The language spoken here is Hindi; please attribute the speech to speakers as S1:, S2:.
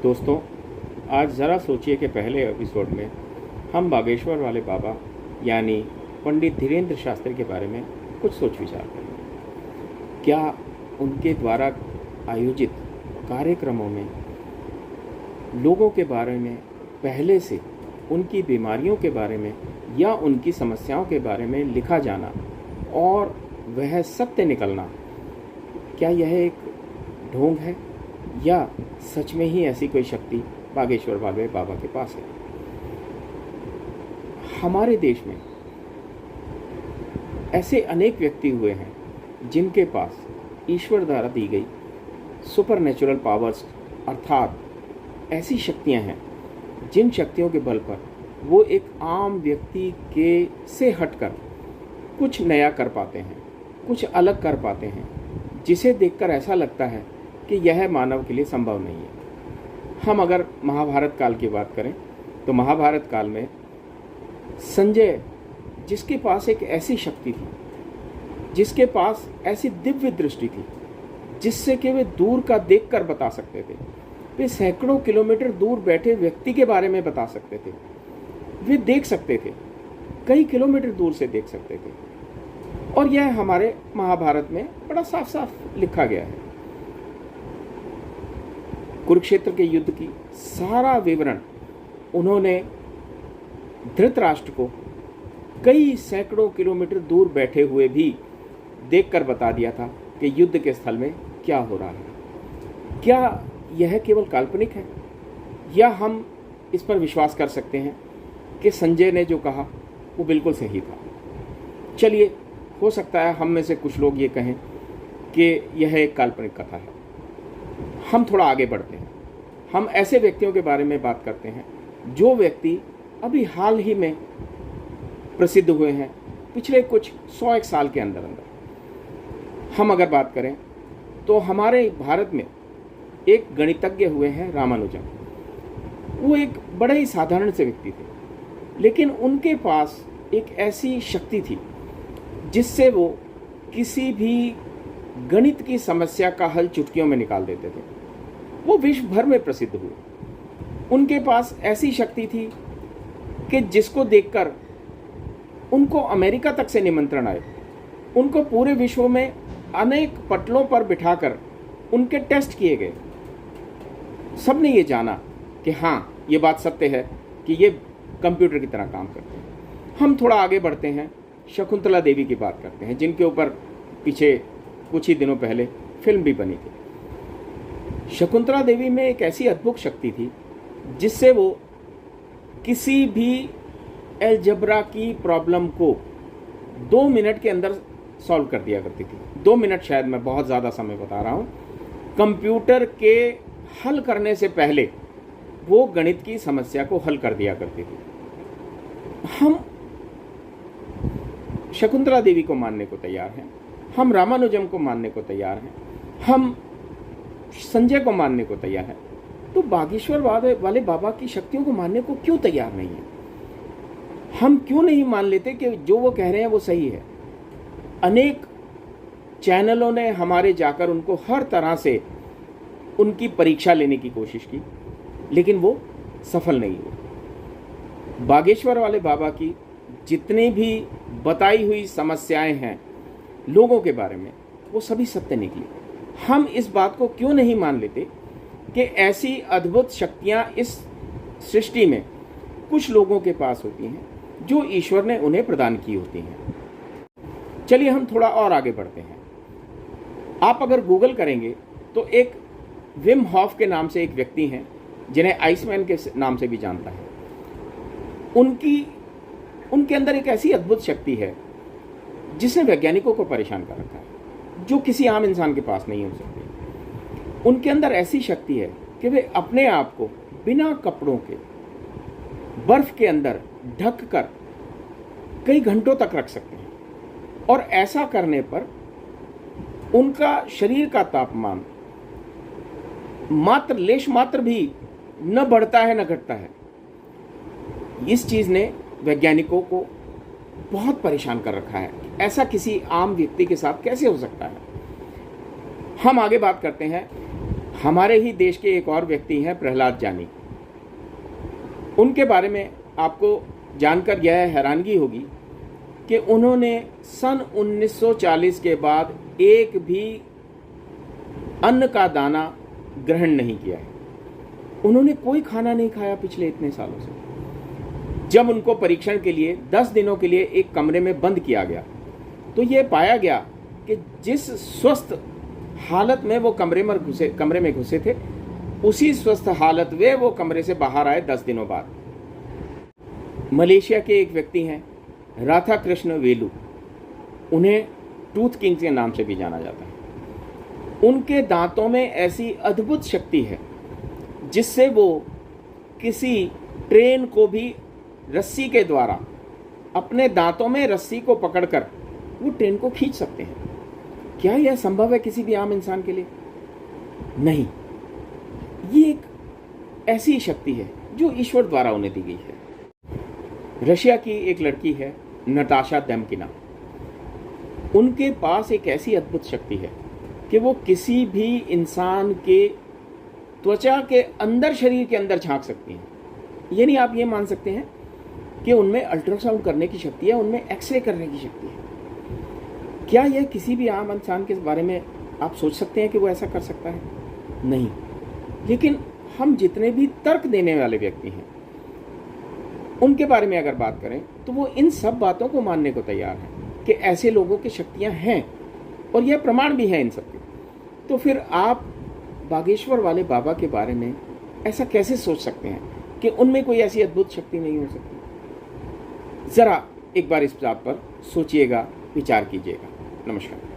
S1: दोस्तों, आज ज़रा सोचिए कि पहले एपिसोड में हम बागेश्वर वाले बाबा यानी पंडित धीरेंद्र शास्त्री के बारे में कुछ सोच विचार करेंगे। क्या उनके द्वारा आयोजित कार्यक्रमों में लोगों के बारे में पहले से उनकी बीमारियों के बारे में या उनकी समस्याओं के बारे में लिखा जाना और वह सत्य निकलना, क्या यह एक ढोंग है या सच में ही ऐसी कोई शक्ति बागेश्वर वाले बाबा के पास है? हमारे देश में ऐसे अनेक व्यक्ति हुए हैं जिनके पास ईश्वर द्वारा दी गई सुपरनेचुरल पावर्स अर्थात ऐसी शक्तियां हैं जिन शक्तियों के बल पर वो एक आम व्यक्ति के से हटकर कुछ नया कर पाते हैं, कुछ अलग कर पाते हैं, जिसे देखकर ऐसा लगता है कि यह मानव के लिए संभव नहीं है। हम अगर महाभारत काल की बात करें तो महाभारत काल में संजय, जिसके पास एक ऐसी शक्ति थी, जिसके पास ऐसी दिव्य दृष्टि थी जिससे कि वे दूर का देखकर बता सकते थे, वे सैकड़ों किलोमीटर दूर बैठे व्यक्ति के बारे में बता सकते थे, वे देख सकते थे, कई किलोमीटर दूर से देख सकते थे। और यह हमारे महाभारत में बड़ा साफ साफ लिखा गया है। कुरुक्षेत्र के युद्ध की सारा विवरण उन्होंने धृतराष्ट्र को कई सैकड़ों किलोमीटर दूर बैठे हुए भी देखकर बता दिया था कि युद्ध के स्थल में क्या हो रहा है। क्या यह केवल काल्पनिक है या हम इस पर विश्वास कर सकते हैं कि संजय ने जो कहा वो बिल्कुल सही था? चलिए, हो सकता है हम में से कुछ लोग ये कहें कि यह एक काल्पनिक कथा है। हम थोड़ा आगे बढ़ते हैं। हम ऐसे व्यक्तियों के बारे में बात करते हैं जो व्यक्ति अभी हाल ही में प्रसिद्ध हुए हैं, पिछले कुछ 100 साल के अंदर अंदर। हम अगर बात करें तो हमारे भारत में एक गणितज्ञ हुए हैं रामानुजन। वो एक बड़े ही साधारण से व्यक्ति थे, लेकिन उनके पास एक ऐसी शक्ति थी जिससे वो किसी भी गणित की समस्या का हल चुटकियों में निकाल देते थे। वो विश्व भर में प्रसिद्ध हुए। उनके पास ऐसी शक्ति थी कि जिसको देखकर उनको अमेरिका तक से निमंत्रण आए। उनको पूरे विश्व में अनेक पटलों पर बिठाकर उनके टेस्ट किए गए। सबने ये जाना कि हाँ, ये बात सत्य है कि ये कंप्यूटर की तरह काम करते हैं। हम थोड़ा आगे बढ़ते हैं, शकुंतला देवी की बात करते हैं, जिनके ऊपर पीछे कुछ ही दिनों पहले फिल्म भी बनी थी। शकुंतला देवी में एक ऐसी अद्भुत शक्ति थी जिससे वो किसी भी अलजेब्रा की प्रॉब्लम को 2 मिनट के अंदर सॉल्व कर दिया करती थी। 2 मिनट, शायद मैं बहुत ज़्यादा समय बता रहा हूँ। कंप्यूटर के हल करने से पहले वो गणित की समस्या को हल कर दिया करती थी। हम शकुंतला देवी को मानने को तैयार हैं, हम रामानुजम को मानने को तैयार हैं, हम संजय को मानने को तैयार हैं, तो बागेश्वर वाले बाबा की शक्तियों को मानने को क्यों तैयार नहीं है? हम क्यों नहीं मान लेते कि जो वो कह रहे हैं वो सही है? अनेक चैनलों ने हमारे जाकर उनको हर तरह से उनकी परीक्षा लेने की कोशिश की, लेकिन वो सफल नहीं हुए। बागेश्वर वाले बाबा की जितनी भी बताई हुई समस्याएं हैं लोगों के बारे में, वो सभी सत्य निकली। हम इस बात को क्यों नहीं मान लेते कि ऐसी अद्भुत शक्तियां इस सृष्टि में कुछ लोगों के पास होती हैं जो ईश्वर ने उन्हें प्रदान की होती हैं? चलिए, हम थोड़ा और आगे बढ़ते हैं। आप अगर गूगल करेंगे तो एक विम हॉफ के नाम से एक व्यक्ति हैं जिन्हें आइसमैन के नाम से भी जानता है। उनके अंदर एक ऐसी अद्भुत शक्ति है जिसने वैज्ञानिकों को परेशान कर रखा है, जो किसी आम इंसान के पास नहीं हो सकती। उनके अंदर ऐसी शक्ति है कि वे अपने आप को बिना कपड़ों के बर्फ के अंदर ढक कर कई घंटों तक रख सकते हैं, और ऐसा करने पर उनका शरीर का तापमान मात्र लेश मात्र भी न बढ़ता है न घटता है। इस चीज ने वैज्ञानिकों को बहुत परेशान कर रखा है। ऐसा किसी आम व्यक्ति के साथ कैसे हो सकता है? हम आगे बात करते हैं। हमारे ही देश के एक और व्यक्ति हैं प्रहलाद जानी। उनके बारे में आपको जानकर यह हैरानगी होगी कि उन्होंने सन 1940 के बाद एक भी अन्न का दाना ग्रहण नहीं किया है। उन्होंने कोई खाना नहीं खाया पिछले इतने सालों से। जब उनको परीक्षण के लिए 10 दिनों के लिए एक कमरे में बंद किया गया तो ये पाया गया कि जिस स्वस्थ हालत में वो कमरे में घुसे थे, उसी स्वस्थ हालत में वो कमरे से बाहर आए 10 दिनों बाद। मलेशिया के एक व्यक्ति हैं राधा कृष्ण वेलू, उन्हें टूथ किंग के नाम से भी जाना जाता है। उनके दांतों में ऐसी अद्भुत शक्ति है जिससे वो किसी ट्रेन को भी रस्सी के द्वारा अपने दांतों में रस्सी को पकड़कर वो ट्रेन को खींच सकते हैं। क्या यह संभव है किसी भी आम इंसान के लिए? नहीं, ये एक ऐसी शक्ति है जो ईश्वर द्वारा उन्हें दी गई है। रशिया की एक लड़की है नताशा देमकिना। उनके पास एक ऐसी अद्भुत शक्ति है कि वो किसी भी इंसान के त्वचा के अंदर, शरीर के अंदर झांक सकती हैं। यानी आप ये मान सकते हैं कि उनमें अल्ट्रासाउंड करने की शक्ति है, उनमें एक्सरे करने की शक्ति है। क्या यह किसी भी आम इंसान के बारे में आप सोच सकते हैं कि वो ऐसा कर सकता है? नहीं। लेकिन हम जितने भी तर्क देने वाले व्यक्ति हैं उनके बारे में अगर बात करें तो वो इन सब बातों को मानने को तैयार हैं कि ऐसे लोगों की शक्तियां हैं और यह प्रमाण भी है इन सब के। तो फिर आप बागेश्वर वाले बाबा के बारे में ऐसा कैसे सोच सकते हैं कि उनमें कोई ऐसी अद्भुत शक्ति नहीं हो सकती? ज़रा एक बार इस बात पर सोचिएगा, विचार कीजिएगा। नमस्कार।